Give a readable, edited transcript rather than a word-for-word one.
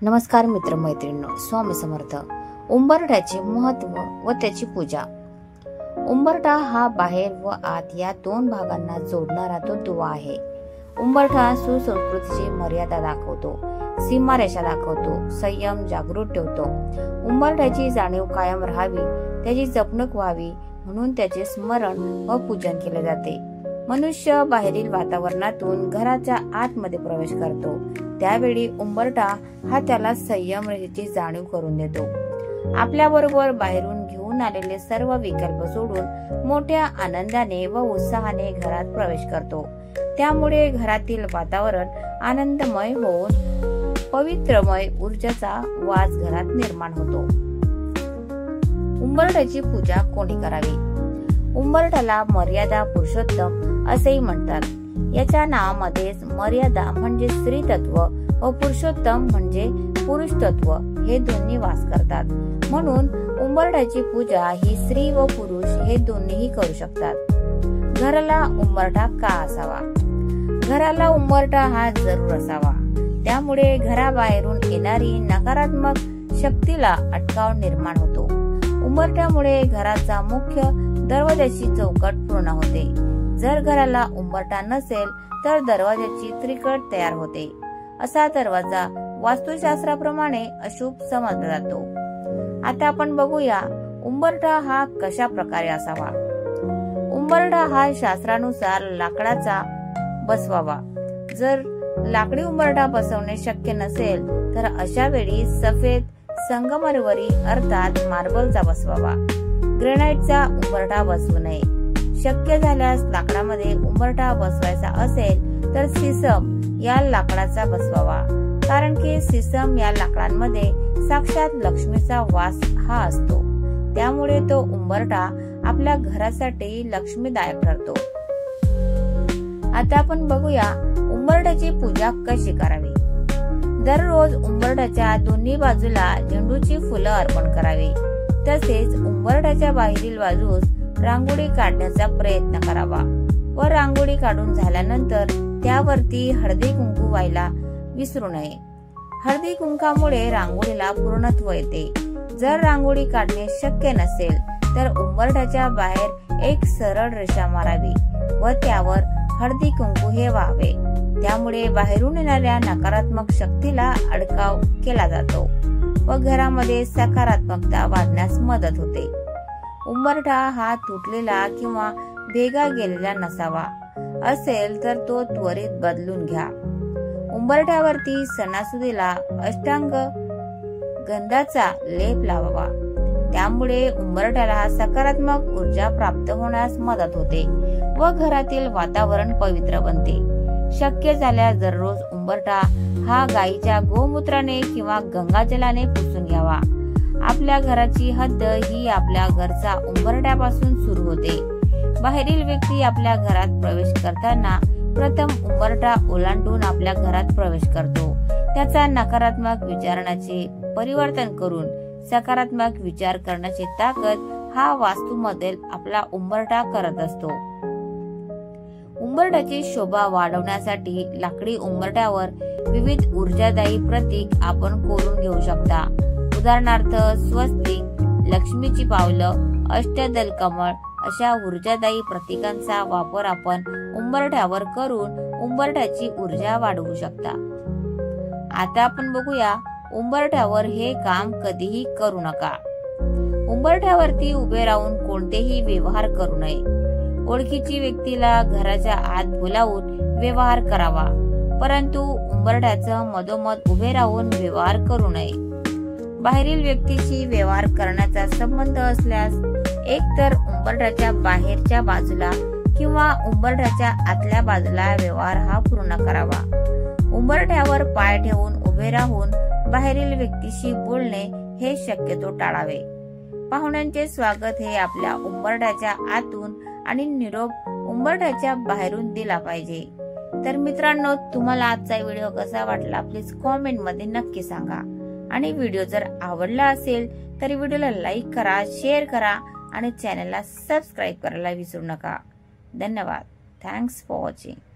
नमस्कार मित्रमैत्रिणींनो, स्वामी समर्थ। उंबरठ्याचे महत्व व त्याची पूजा। उंबरठा हा बाहेर व आत या दोन भागांना जोडणारा तो दुवा आहे। उंबरठा सुसंस्कृतीची मर्यादा दाखवतो, सीमारेषा दाखवतो, संयम जागृत ठेवतो। उंबरठ्याची जाणीव कायम राहावी, त्याची जपणूक व्हावी म्हणून त्याचे स्मरण व पूजन केले जाते। मनुष्य बाहेरील वातावरणातून घराच्या आतमध्ये प्रवेश करतो, त्यावेळी उंबरठा हा त्याला संयम रेषेची जाणीव करून देतो। आपल्या बरोबर बाहेरून घेऊन आलेले सर्व विकल्प सोडून मोठ्या आनंदाने व उत्साहाने घरात प्रवेश करतो। त्यामुळे घरातील वातावरण आनंदमय होऊन पवित्रमय ऊर्जेचा वास घरात निर्माण होतो। उंबरठ्याची पूजा कोणी करावी? उंबरठ्याला मर्यादा पुरुषोत्तम असेही म्हणतात। याच्या नावामध्येच मर्यादा म्हणजे स्त्री तत्व व पुरुषोत्तम म्हणजे पुरुष तत्व हे दोन्ही वास करतात। म्हणून उंबरठ्याची पूजा ही स्त्री व पुरुष हे दोन्हीही करू शकतात। घराला उंबरठा का असावा? घराला उंबरठा हा जरूर असावा। त्यामुळे घराबाहेरून येणारी नकारात्मक शक्तीला अटकाव निर्माण होतो। उंबरठ्यामुळे घराचा मुख्य दरवाजाची चौकट पूर्ण होते। जर घराला उंबरठा नसेल तर दरवाजाची त्रिकट तयार होते। असा दरवाजा वास्तुशास्त्राप्रमाणे अशुभ समजला जातो। आता आपण बघूया उंबरठा हा कशा प्रकारे असावा। उंबरठा हा शास्त्रानुसार लाकडाचा बसवावा। जर लाकडी उंबरठा बसवणे शक्य नसेल तर अशा वेळी सफेद संगमरवरी अर्थात मार्बलचा बसवावा। ग्रेनाइटचा उंबरठा बसवू नये। शक्य झाल्यास लाकडामध्ये उंबरठा बसवायचा असेल तर सिसम या लाकडाचा बसवावा, कारण की सिसम या लाकडांमध्ये साक्षात लक्ष्मीचा वास हा असतो। त्यामुळे तो उंबरठा आपल्या घरासाठी लक्ष्मीदायक ठरतो। आता आपण बघूया उंबरठ्याची पूजा कशी करावी। दररोज उंबरठ्याच्या दोन्ही बाजूला झेंडूची फुलं अर्पण करावी। तसेच उंबरठ्याच्या बाहेरील बाजूस रांगोळी काढण्याचा प्रयत्न करावा व रांगोळी काढून झाल्यानंतर त्यावरती हळदी कुंकू व्हायला विसरू नये। हळदी कुंकामुळे रांगोळीला पूर्णत्व येते। जर रांगोळी काढणे शक्य नसेल तर उंबरठ्याच्या बाहेर एक सरळ रेषा मारावी व त्यावर हळदी कुंकू हे व्हावे। त्यामुळे बाहेरून येणाऱ्या नकारात्मक शक्तीला अडकाव केला जातो व घरामध्ये सकारात्मकता वाढण्यास मदत होते। उंबरठा हा तुटलेला किंवा भेगा गेलेला नसावा, असेल तर तो त्वरित बदलून घ्या। उंबरठ्यावरती सणासुदीला अष्टांग गंधाचा लेप लावावा। त्यामुळे उंबरठ्याला सकारात्मक ऊर्जा प्राप्त होण्यास मदत होते व घरातील वातावरण पवित्र बनते। शक्य झाल्यास दररोज उंबरठा हा गायीच्या गोमूत्राने किंवा गंगाजलाने पुसून घ्यावा। आपल्या घराची हद्द ही आपल्या घरचा उंबरठ्यापासून सुरू होते। बाहेरील व्यक्ती आपल्या घरात प्रवेश करताना प्रथम उंबरठा ओलांडून आपल्या घरात प्रवेश करतो। त्याचा नकारात्मक विचारण्याचे परिवर्तन करून सकारात्मक विचार करण्याची ताकद हा वास्तूमध्ये आपला उंबरठा करत असतो। उंबरठ्याची शोभा वाढवण्यासाठी लाकडी उंबरठ्यावर विविध ऊर्जादायी प्रतीक आपण कोरून घेऊ शकता। उदाहरणार्थ स्वस्तिक, लक्ष्मीची पावलं, अष्टदल कमळ अशा ऊर्जादायी प्रतीकांचा वापर आपण उंबरठ्यावर करून उंबरठ्याची ऊर्जा वाढवू शकता। आता आपण बघूया उंबरठ्यावर हे काम कधीही करू नका। उंबरठ्यावरती उभे राहून कोणतेही व्यवहार करू नये। ओळखीची व्यक्तीला घराच्या आत बोलावून व्यवहार करावा, परंतु उंबरठ्याचं मधोमध उभे राहून व्यवहार करू नये। बाहेरील व्यक्तीशी व्यवहार करण्याचा संबंध असल्यास एकतर उंबरठ्याच्या बाहेरच्या बाजूला किंवा उंबरठ्याच्या आतल्या बाजूला व्यवहार हा पूर्ण करावा। उंबरठ्यावर पाय ठेवून उभे राहून बाहेरील व्यक्तीशी बोलणे हे शक्यतो टाळावे। पाहुण्यांचे स्वागत हे आपल्या उंबरठ्याच्या आतून आणि निरोप उंबरठ्याच्या बाहेरून दिला पाहिजे। तर मित्रांनो, तुम्हाला आजचा व्हिडिओ कसा वाटला प्लीज कॉमेंट मध्ये नक्की सांगा। आणि व्हिडिओ जर आवडला असेल तर व्हिडिओला लाईक करा, शेअर करा आणि चॅनलला सबस्क्राईब करायला विसरू नका। धन्यवाद। Thanks for watching.